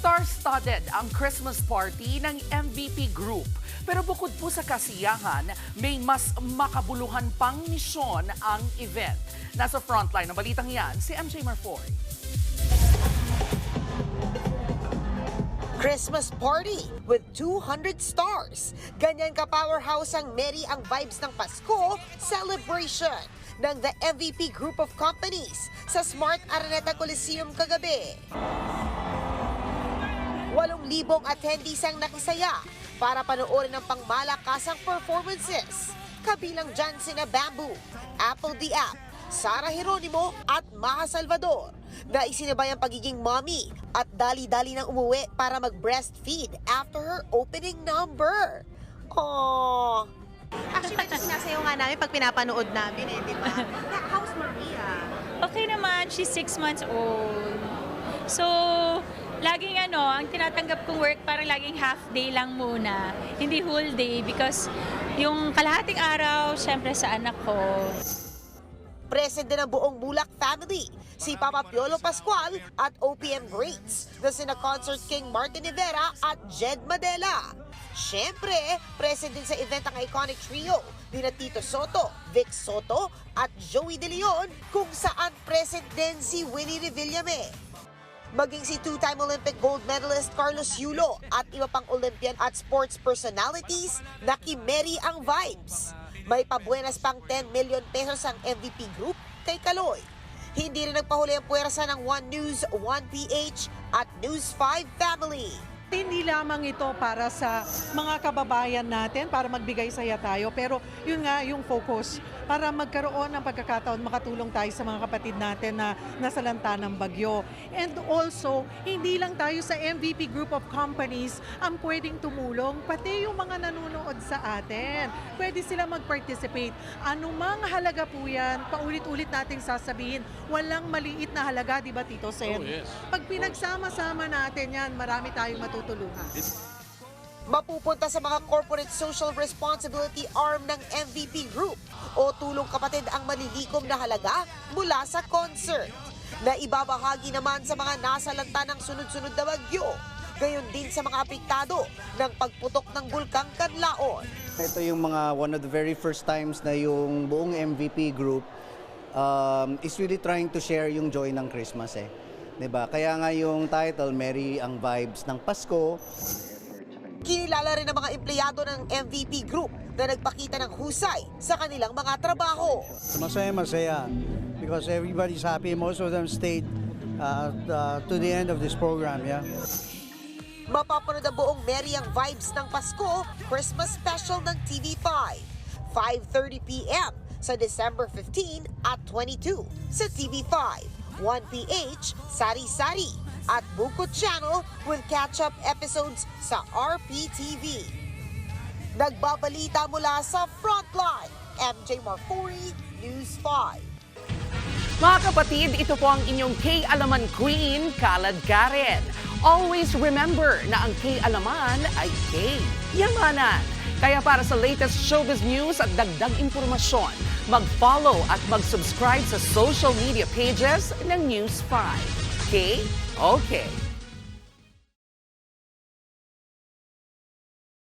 Star-studded ang Christmas party ng MVP Group. Pero bukod po sa kasiyahan, may mas makabuluhan pang misyon ang event. Nasa frontline ng balitang yan, si MJ Marfoy. Christmas party with 200 stars. Ganyan ka-powerhouse ang Merry ang vibes ng Pasko celebration ng the MVP Group of Companies sa Smart Araneta Coliseum kagabi. 8,000 attendees ang nakisaya para panoorin ang pangmalakasang performances. Kabilang dyan sina Bamboo, Apple the App, Sara Geronimo at Maha Salvador na isinabay ang pagiging mommy at dali-dali nang umuwi para mag-breastfeed after her opening number. Aww! Actually, medyo sinasayaw nga namin pag pinapanood namin di ba? How's Maria? Okay naman, she's 6 months old. So, laging ang tinatanggap kong work parang laging half day lang muna. Hindi whole day because yung kalahating araw, syempre sa anak ko. Present din ang buong Bulak family, si Papa Piolo Pascual at OPM greats na sina Concert King Martin Rivera at Jed Madela. Siyempre, present din sa event ang iconic trio ni Tito Soto, Vic Soto at Joey De Leon kung saan present din si Willie Revillame. Maging si two-time Olympic gold medalist Carlos Yulo at iba pang Olympian at sports personalities na kimerry ang vibes. May pabuenas pang 10 million pesos ang MVP Group kay Kaloy. Hindi rin nagpahuli ang puwersa ng One News, One PH at News 5 family. Hindi lamang ito para sa mga kababayan natin, para magbigay saya tayo, pero yun nga yung focus, para magkaroon ng pagkakataon, makatulong tayo sa mga kapatid natin na nasalanta ng bagyo. And also, hindi lang tayo sa MVP Group of Companies ang pwedeng tumulong, pati yung mga nanonood sa atin. Pwede sila mag-participate. Anumang halaga po yan, paulit-ulit nating sasabihin, walang maliit na halaga, di ba Tito Sen? Oh, yes. Pag pinagsama-sama natin yan, marami tayong matutulungan. Mapupunta sa mga corporate social responsibility arm ng MVP Group o tulong kapatid ang malilikom na halaga mula sa concert na ibabahagi naman sa mga nasalanta ng sunod-sunod na bagyo. Gayon din sa mga apektado ng pagputok ng Bulkang Canlaon. Ito yung mga one of the very first times na yung buong MVP Group is really trying to share yung joy ng Christmas eh. Diba? Kaya nga yung title, Merry ang vibes ng Pasko. Kinilala rin ang mga empleyado ng MVP Group na nagpakita ng husay sa kanilang mga trabaho. Masaya because everybody's happy. Most of them stayed to the end of this program. Yeah. Mapapanood ang buong Merry ang vibes ng Pasko Christmas special ng TV5. 5:30 p.m. sa December 15 at 22 sa TV5. 1PH, Sari-Sari at Buko Channel with catch-up episodes sa RPTV. Nagbabalita mula sa Frontline, MJ Marfori, News 5. Mga kapatid, ito po ang inyong K-Alaman Queen, Kalad Karen. Always remember na ang K-Alaman ay K-Yamanan. Kaya para sa latest showbiz news at dagdag impormasyon, mag-follow at mag-subscribe sa social media pages ng News 5. Okay?